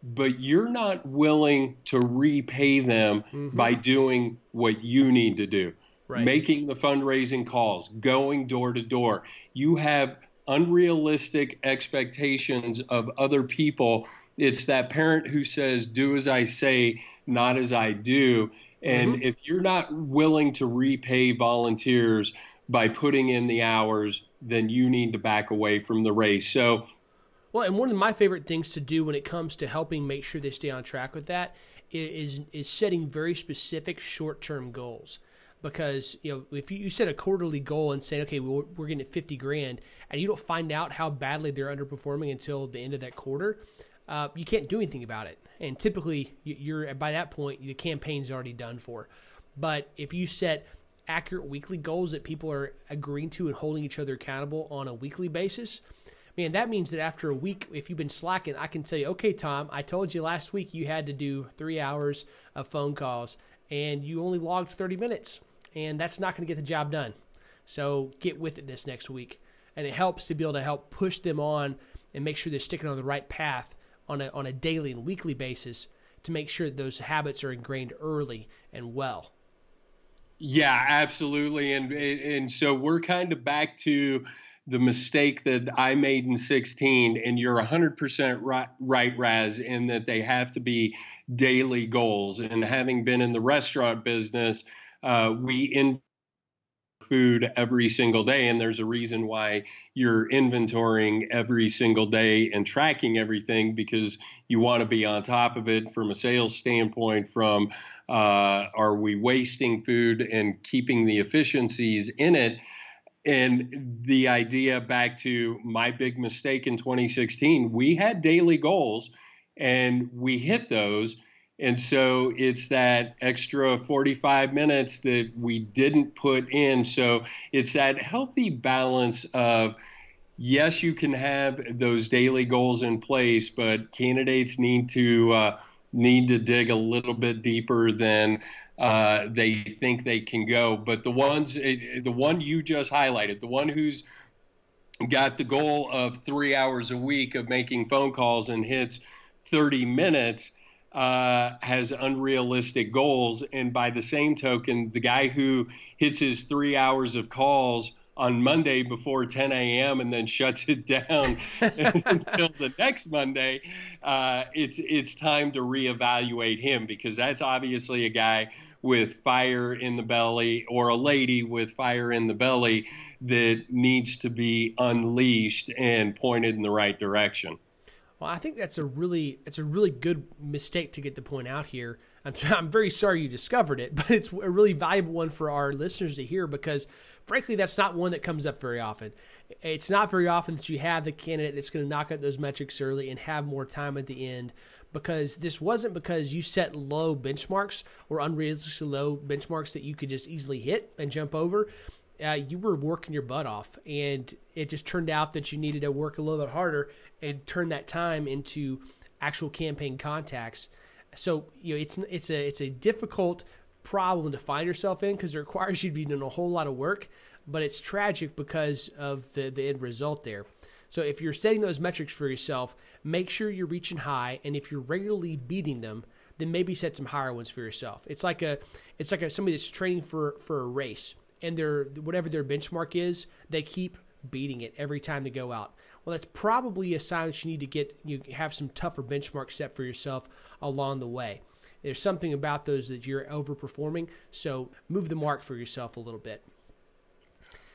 S1: but you're not willing to repay them by doing what you need to do. Right. Making the fundraising calls, going door to door. You have unrealistic expectations of other people. It's that parent who says, do as I say, not as I do. And if you're not willing to repay volunteers by putting in the hours, then you need to back away from the race. So,
S3: well, and one of my favorite things to do when it comes to helping make sure they stay on track with that is setting very specific short-term goals. Because, if you set a quarterly goal and say, okay, we're getting at 50 grand, and you don't find out how badly they're underperforming until the end of that quarter, you can't do anything about it. And typically, you're by that point, the campaign's already done for. But if you set accurate weekly goals that people are agreeing to and holding each other accountable on a weekly basis, man, that means that after a week, if you've been slacking, I can tell you, okay, Tom, I told you last week you had to do 3 hours of phone calls, and you only logged 30 minutes. And that's not going to get the job done. So get with it this next week. And it helps to be able to help push them on and make sure they're sticking on the right path on a daily and weekly basis to make sure that those habits are ingrained early and well.
S1: Yeah, absolutely. And so we're kind of back to the mistake that I made in 16, and you're 100% right, Raz, in that they have to be daily goals. And having been in the restaurant business, we inventory food every single day, and there's a reason why you're inventorying every single day and tracking everything, because you want to be on top of it from a sales standpoint, from are we wasting food and keeping the efficiencies in it. And the idea, back to my big mistake in 2016, we had daily goals and we hit those. And so it's that extra 45 minutes that we didn't put in. So it's that healthy balance of, yes, you can have those daily goals in place, but candidates need to dig a little bit deeper than they think they can go. But the one you just highlighted, the one who's got the goal of 3 hours a week of making phone calls and hits 30 minutes, has unrealistic goals. And by the same token, the guy who hits his 3 hours of calls on Monday before 10 a.m. and then shuts it down until the next Monday, it's time to reevaluate him, because that's obviously a guy with fire in the belly, or a lady with fire in the belly, that needs to be unleashed and pointed in the right direction.
S3: Well, I think that's a really good mistake to get to point out here. I'm very sorry you discovered it, but it's a really valuable one for our listeners to hear, because frankly, that's not one that comes up very often. It's not very often that you have the candidate that's going to knock out those metrics early and have more time at the end, because this wasn't because you set low benchmarks or unrealistically low benchmarks that you could just easily hit and jump over. You were working your butt off, and it just turned out that you needed to work a little bit harder and turn that time into actual campaign contacts. So, it's a difficult problem to find yourself in, because it requires you to be doing a whole lot of work, but it's tragic because of the end result there. So if you're setting those metrics for yourself, make sure you're reaching high, and if you're regularly beating them, then maybe set some higher ones for yourself. It's like somebody that's training for a race, and whatever their benchmark is, they keep beating it every time they go out. Well, that's probably a sign that you need to have some tougher benchmarks set for yourself along the way. There's something about those that you're overperforming, so move the mark for yourself a little bit.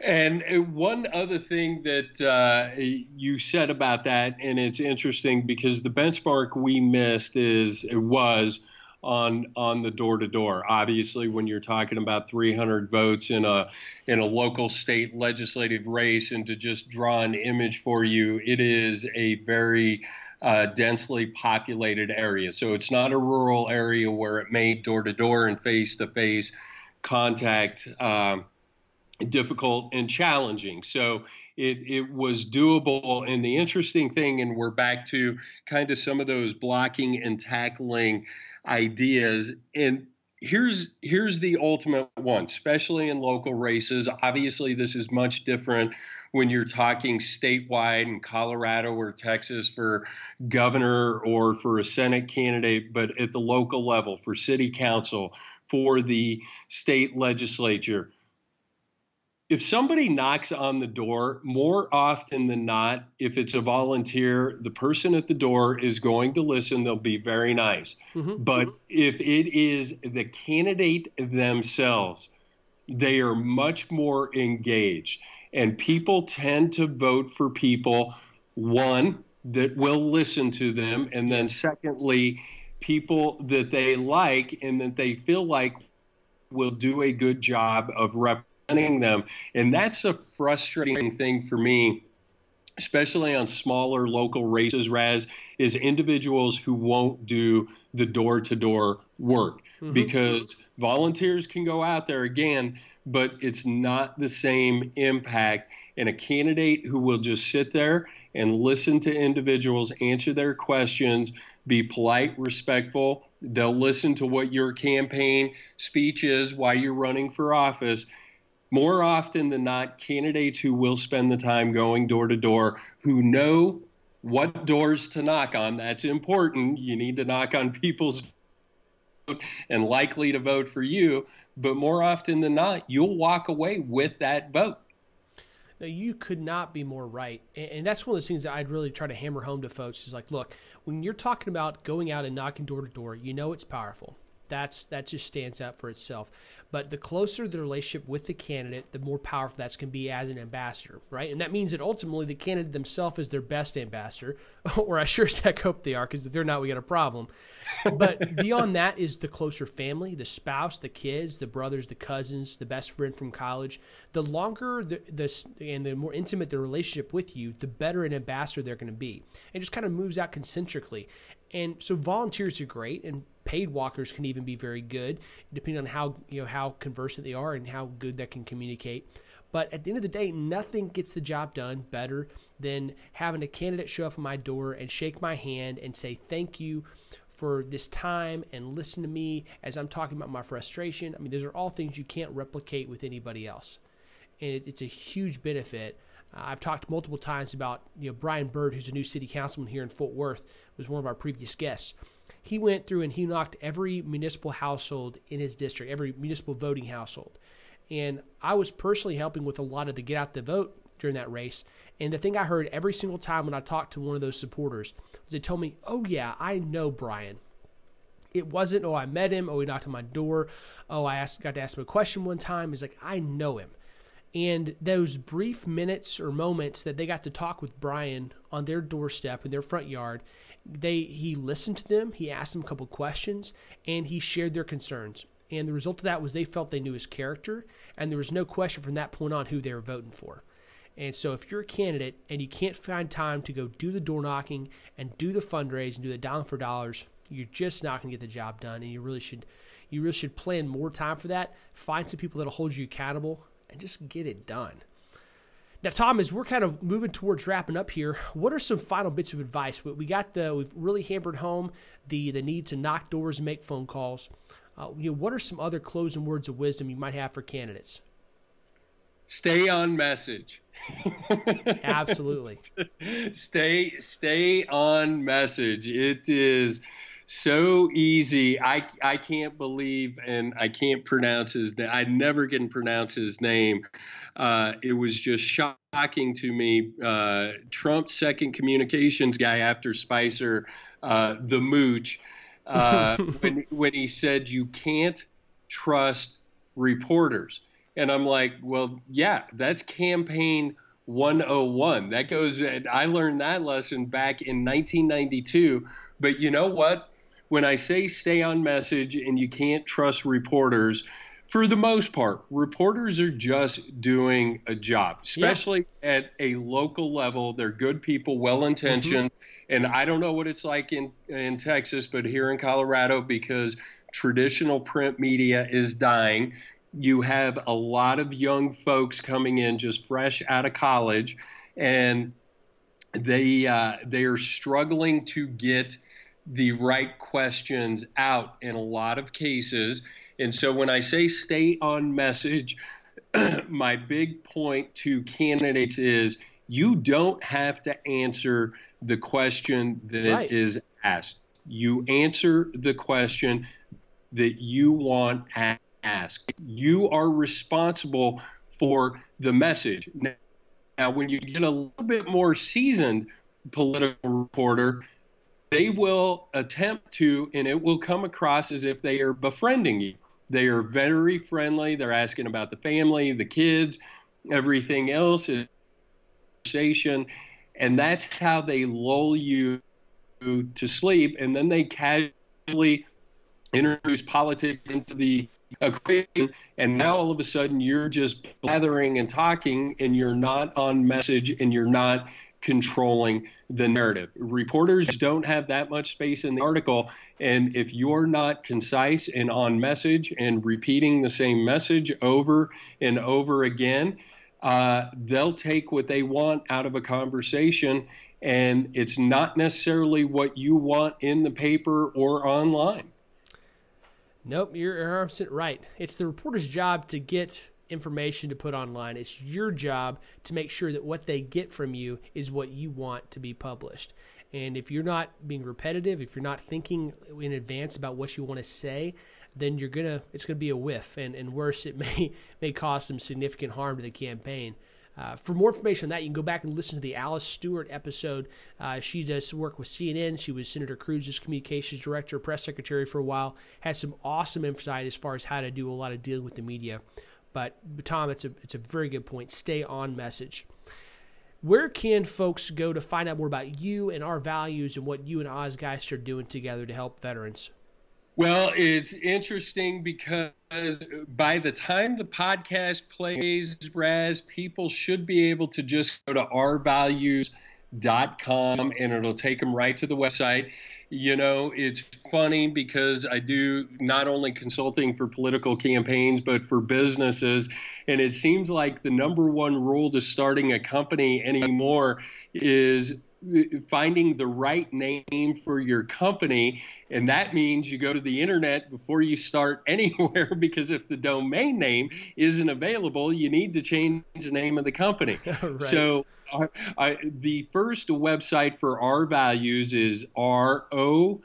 S1: And one other thing that you said about that, and it's interesting because the benchmark we missed was on the door-to-door. Obviously, when you're talking about 300 votes in a local state legislative race, and to just draw an image for you, it is a very densely populated area. So it's not a rural area where it made door-to-door and face-to-face contact difficult and challenging. So it was doable. And the interesting thing, and we're back to kind of some of those blocking and tackling ideas. And here's the ultimate one, especially in local races. Obviously, this is much different when you're talking statewide in Colorado or Texas for governor or for a Senate candidate, but at the local level for city council, for the state legislature. If somebody knocks on the door, more often than not, if it's a volunteer, the person at the door is going to listen. They'll be very nice. Mm-hmm. But if it is the candidate themselves, they are much more engaged. And people tend to vote for people, one, that will listen to them, and then secondly, people that they like and that they feel like will do a good job of representing them. And that's a frustrating thing for me, especially on smaller local races, Raz, is individuals who won't do the door-to-door work. Mm-hmm. Because volunteers can go out there again, but it's not the same impact. And a candidate who will just sit there and listen to individuals, answer their questions, be polite, respectful. They'll listen to what your campaign speech is while you're running for office. More often than not, candidates who will spend the time going door to door, who know what doors to knock on. That's important. You need to knock on people's vote and likely to vote for you. But more often than not, you'll walk away with that vote.
S3: Now, you could not be more right. And that's one of those things that I'd really try to hammer home to folks is like, look, when you're talking about going out and knocking door to door, you know it's powerful. That just stands out for itself. But the closer the relationship with the candidate, the more powerful that's going to be as an ambassador, right? And that means that ultimately the candidate themselves is their best ambassador, or I sure as heck hope they are, because if they're not, we got a problem. But beyond that is the closer family, the spouse, the kids, the brothers, the cousins, the best friend from college. The longer and the more intimate the relationship with you, the better an ambassador they're going to be. It just kind of moves out concentrically. And so volunteers are great, and paid walkers can even be very good, depending on how conversant they are and how good that can communicate. But at the end of the day, nothing gets the job done better than having a candidate show up at my door and shake my hand and say thank you for this time and listen to me as I'm talking about my frustration. I mean, those are all things you can't replicate with anybody else. And it's a huge benefit. I've talked multiple times about, Brian Bird, who's a new city councilman here in Fort Worth, was one of our previous guests. He went through and he knocked every municipal household in his district, every municipal voting household. And I was personally helping with a lot of the get out the vote during that race. And the thing I heard every single time when I talked to one of those supporters was they told me, oh yeah, I know Brian. It wasn't, oh, I met him, oh, he knocked on my door, oh, got to ask him a question one time. He's like, I know him. And those brief minutes or moments that they got to talk with Brian on their doorstep in their front yard, he listened to them, he asked them a couple questions, and he shared their concerns. And the result of that was they felt they knew his character, and there was no question from that point on who they were voting for. And so if you're a candidate and you can't find time to go do the door knocking and do the fundraising, do the dollar for dollars, you're just not going to get the job done. And you really should plan more time for that. Find some people that'll hold you accountable and just get it done. Now, Tom, as we're kind of moving towards wrapping up here, what are some final bits of advice? We've really hammered home the need to knock doors and make phone calls. What are some other closing words of wisdom you might have for candidates?
S1: Stay on message.
S3: Absolutely.
S1: Stay on message. It is So easy. I can't believe, and I can't pronounce his name. I never can pronounce his name. It was just shocking to me. Trump's second communications guy after Spicer, the Mooch, when he said you can't trust reporters. And I'm like, well, yeah, that's campaign 101. That goes, I learned that lesson back in 1992. But you know what? When I say stay on message and you can't trust reporters, for the most part, reporters are just doing a job, especially at a local level. They're good people, well-intentioned. And I don't know what it's like in Texas, but here in Colorado, because traditional print media is dying, you have a lot of young folks coming in just fresh out of college, and they are struggling to get the right questions out in a lot of cases. And so when I say stay on message, my big point to candidates is you don't have to answer the question that is asked. You answer the question that you want asked. You are responsible for the message. Now, when you get a little bit more seasoned political reporter, they will attempt to, and it will come across as if they are befriending you. They are very friendly. They're asking about the family, the kids, everything else, conversation, and that's how they lull you to sleep. And then they casually introduce politics into the equation, and now all of a sudden you're just blathering and talking, and you're not on message, and you're not controlling the narrative. Reporters don't have that much space in the article, and if you're not concise and on message and repeating the same message over and over again, they'll take what they want out of a conversation, and it's not necessarily what you want in the paper or online.
S3: Nope, you're 100% right. It's the reporter's job to get information to put online. It's your job to make sure that what they get from you is what you want to be published. And if you're not being repetitive, if you're not thinking in advance about what you want to say, then it's gonna be a whiff, and worse, it may cause some significant harm to the campaign. For more information on that, you can go back and listen to the Alice Stewart episode. She does work with CNN. She was Senator Cruz's communications director, press secretary for a while. Has some awesome insight as far as how to do a lot of dealing with the media. But Tom, it's a very good point. Stay on message. Where can folks go to find out more about you and our values and what you and Oz Geist are doing together to help veterans?
S1: Well, it's interesting because by the time the podcast plays, Raz, people should be able to just go to ourvalues.com and it'll take them right to the website. You know, it's funny because I do not only consulting for political campaigns, but for businesses. And it seems like the number one rule to starting a company anymore is finding the right name for your company. And that means you go to the internet before you start anywhere, because if the domain name isn't available, you need to change the name of the company. Right. So the first website for Our Values is ROUR-values,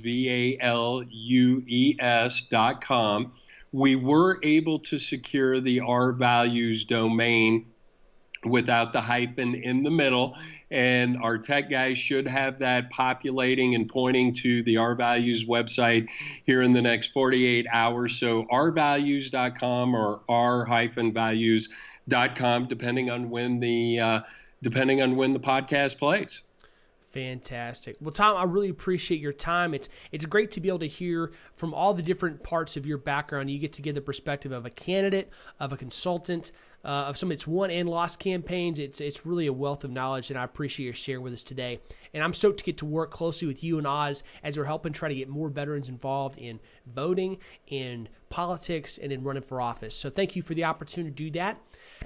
S1: VALUES.com. We were able to secure the Our Values domain without the hyphen in the middle, and our tech guys should have that populating and pointing to the Our Values website here in the next 48 hours. So ourvalues.com or r-values.com, depending on when the podcast plays.
S3: Fantastic. Well, Tom, I really appreciate your time. It's great to be able to hear from all the different parts of your background. You get to get the perspective of a candidate, of a consultant, of somebody that's won and lost campaigns. It's really a wealth of knowledge, and I appreciate your sharing with us today. And I'm stoked to get to work closely with you and Oz as we're helping try to get more veterans involved in voting, in politics, and in running for office. So thank you for the opportunity to do that.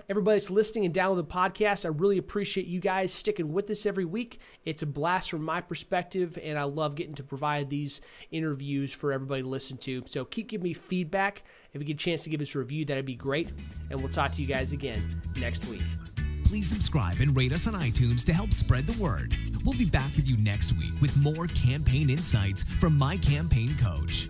S3: Everybody that's listening and downloading the podcast, I really appreciate you guys sticking with us every week. It's a blast from my perspective, and I love getting to provide these interviews for everybody to listen to. So keep giving me feedback. If you get a chance to give us a review, that'd be great. And we'll talk to you guys again next week.
S2: Please subscribe and rate us on iTunes to help spread the word. We'll be back with you next week with more campaign insights from My Campaign Coach.